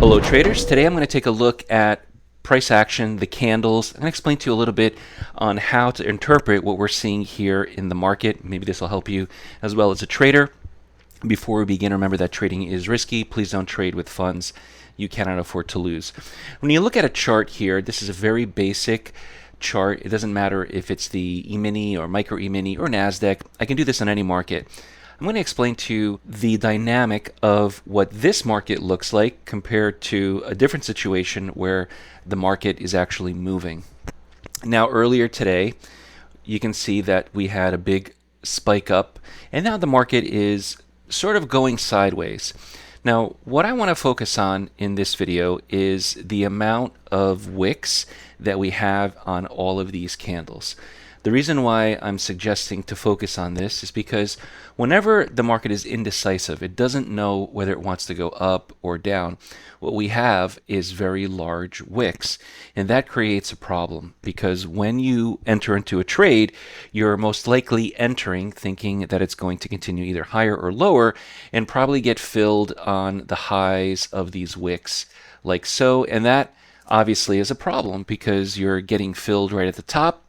Hello traders, today I'm going to take a look at price action, the candles. I'm going to explain to you a little bit on how to interpret what we're seeing here in the market. Maybe this will help you as well as a trader. Before we begin, remember that trading is risky. Please don't trade with funds you cannot afford to lose. When you look at a chart here, this is a very basic chart. It doesn't matter if it's the E-mini or micro E-mini or NASDAQ. I can do this on any market. I'm going to explain to you the dynamic of what this market looks like compared to a different situation where the market is actually moving. Now, earlier today, you can see that we had a big spike up, and now the market is sort of going sideways. Now, what I want to focus on in this video is the amount of wicks that we have on all of these candles. The reason why I'm suggesting to focus on this is because whenever the market is indecisive, it doesn't know whether it wants to go up or down, what we have is very large wicks. And that creates a problem because when you enter into a trade, you're most likely entering thinking that it's going to continue either higher or lower and probably get filled on the highs of these wicks like so. And that obviously is a problem because you're getting filled right at the top,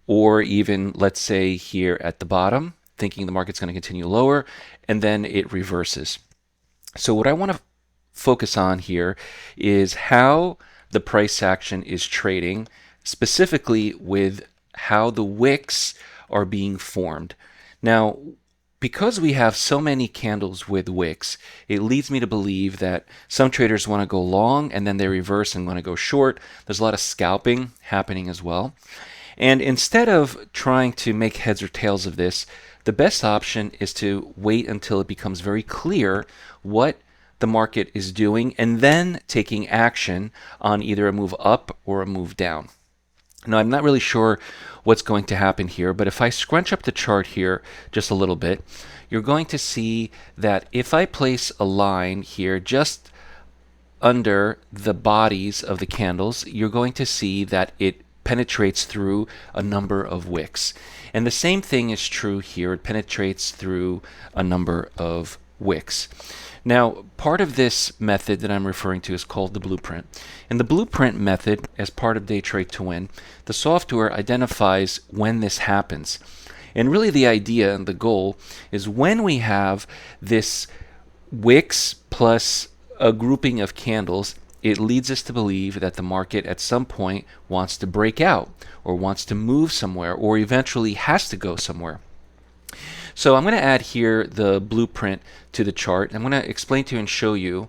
or even, let's say, here at the bottom, thinking the market's going to continue lower, and then it reverses. So what I want to focus on here is how the price action is trading, specifically with how the wicks are being formed. Now, because we have so many candles with wicks, it leads me to believe that some traders want to go long and then they reverse and want to go short. There's a lot of scalping happening as well. And instead of trying to make heads or tails of this, the best option is to wait until it becomes very clear what the market is doing and then taking action on either a move up or a move down. Now, I'm not really sure what's going to happen here, but if I scrunch up the chart here just a little bit, you're going to see that if I place a line here just under the bodies of the candles, you're going to see that it penetrates through a number of wicks. And the same thing is true here. It penetrates through a number of wicks. Now, part of this method that I'm referring to is called the blueprint. And the blueprint method, as part of Daytradetowin, the software identifies when this happens. And really the idea and the goal is when we have this wicks plus a grouping of candles, it leads us to believe that the market at some point wants to break out or wants to move somewhere or eventually has to go somewhere. So I'm going to add here the blueprint to the chart. I'm going to explain to you and show you.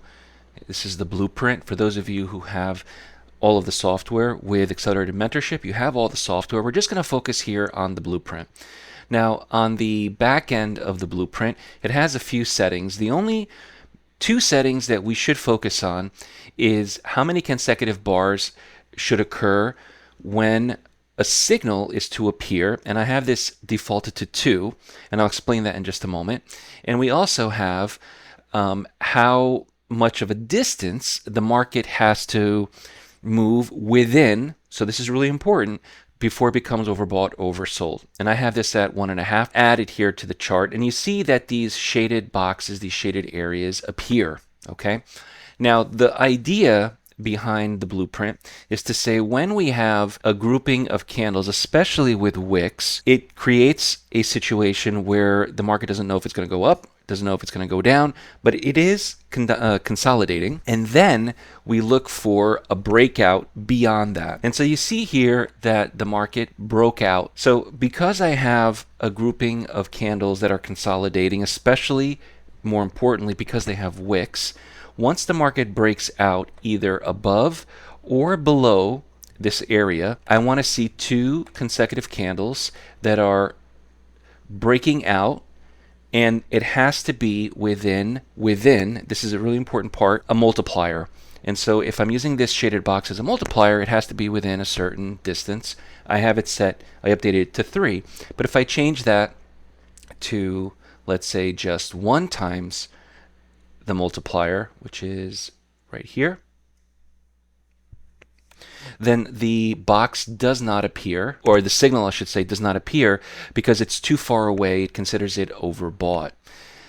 This is the blueprint. For those of you who have all of the software with Accelerated Mentorship, you have all the software. We're just going to focus here on the blueprint. Now, on the back end of the blueprint, it has a few settings. The only two settings that we should focus on is how many consecutive bars should occur when a signal is to appear, and I have this defaulted to 2, and I'll explain that in just a moment. And we also have how much of a distance the market has to move within, so this is really important, before it becomes overbought, oversold. And I have this at 1.5 added here to the chart, and you see that these shaded boxes, these shaded areas appear, okay? Now, the idea behind the blueprint is to say when we have a grouping of candles, especially with wicks, it creates a situation where the market doesn't know if it's going to go up, doesn't know if it's going to go down, but it is consolidating. And then we look for a breakout beyond that. And so you see here that the market broke out. So because I have a grouping of candles that are consolidating, especially more importantly because they have wicks, once the market breaks out either above or below this area, I want to see 2 consecutive candles that are breaking out, and it has to be within, this is a really important part, a multiplier. And so if I'm using this shaded box as a multiplier, it has to be within a certain distance. I have it set, I updated it to 3. But if I change that to, let's say, just 1 times the multiplier, which is right here, then the box does not appear, or the signal, I should say, does not appear because it's too far away. It considers it overbought.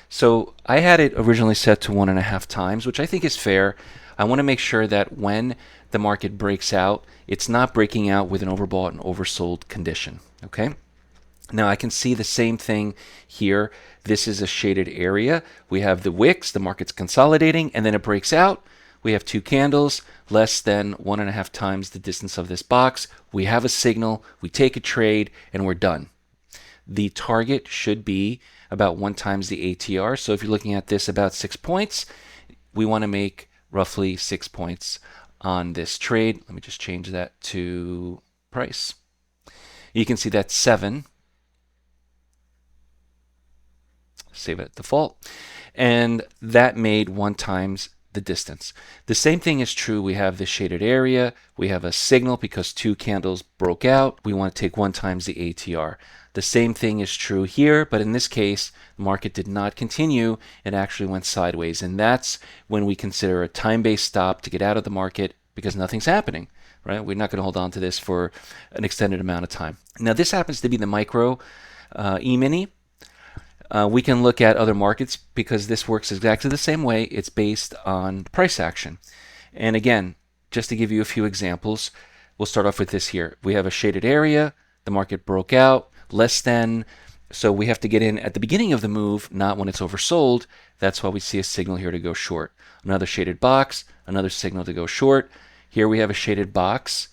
So I had it originally set to 1.5 times, which I think is fair. I want to make sure that when the market breaks out, it's not breaking out with an overbought and oversold condition. Okay. Now I can see the same thing here. This is a shaded area. We have the wicks, the market's consolidating, and then it breaks out. We have two candles, less than 1.5 times the distance of this box. We have a signal, we take a trade, and we're done. The target should be about 1 times the ATR. So if you're looking at this about 6 points, we want to make roughly 6 points on this trade. Let me just change that to price. You can see that's 7. Save it at default. And that made 1 times the distance. The same thing is true. We have this shaded area. We have a signal because 2 candles broke out. We want to take 1 times the ATR. The same thing is true here, but in this case, the market did not continue. It actually went sideways. And that's when we consider a time-based stop to get out of the market because nothing's happening, right? We're not going to hold on to this for an extended amount of time. Now, this happens to be the micro E-mini. We can look at other markets because this works exactly the same way. It's based on price action. And again, just to give you a few examples, we'll start off with this here. We have a shaded area. The market broke out less than. So we have to get in at the beginning of the move, not when it's oversold. That's why we see a signal here to go short. Another shaded box, another signal to go short. Here we have a shaded box,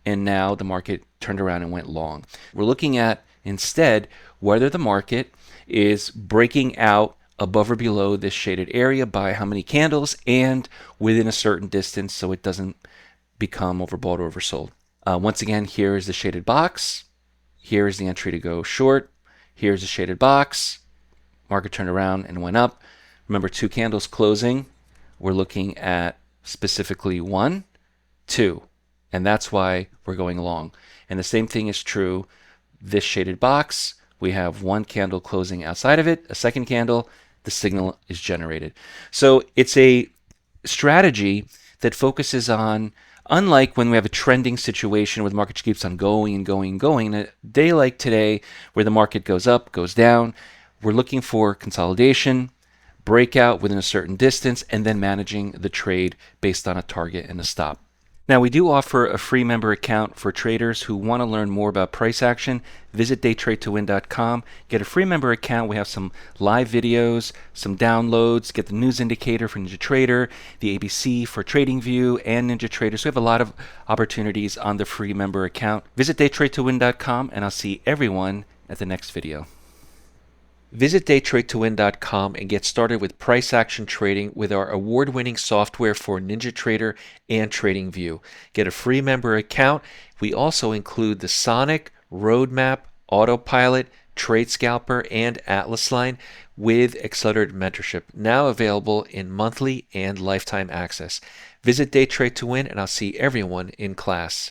and now the market turned around and went long. We're looking at instead whether the market is breaking out above or below this shaded area by how many candles and within a certain distance so it doesn't become overbought or oversold. Once again, here is the shaded box. Here is the entry to go short. Here's the shaded box. Market turned around and went up. Remember, 2 candles closing. We're looking at specifically 1, 2, and that's why we're going long. And the same thing is true. This shaded box, we have 1 candle closing outside of it, a second candle, the signal is generated. So it's a strategy that focuses on, unlike when we have a trending situation where the market keeps on going and going and going, in a day like today where the market goes up, goes down, we're looking for consolidation, breakout within a certain distance, and then managing the trade based on a target and a stop. Now, we do offer a free member account for traders who want to learn more about price action. Visit Daytradetowin.com. Get a free member account. We have some live videos, some downloads. Get the news indicator for NinjaTrader, the ABC for TradingView, and NinjaTrader. So we have a lot of opportunities on the free member account. Visit Daytradetowin.com, and I'll see everyone at the next video. Visit Daytradetowin.com and get started with price action trading with our award-winning software for NinjaTrader and TradingView. Get a free member account. We also include the Sonic, Roadmap, Autopilot, Trade Scalper, and Atlas line with accelerated mentorship, now available in monthly and lifetime access. Visit Daytradetowin, and I'll see everyone in class.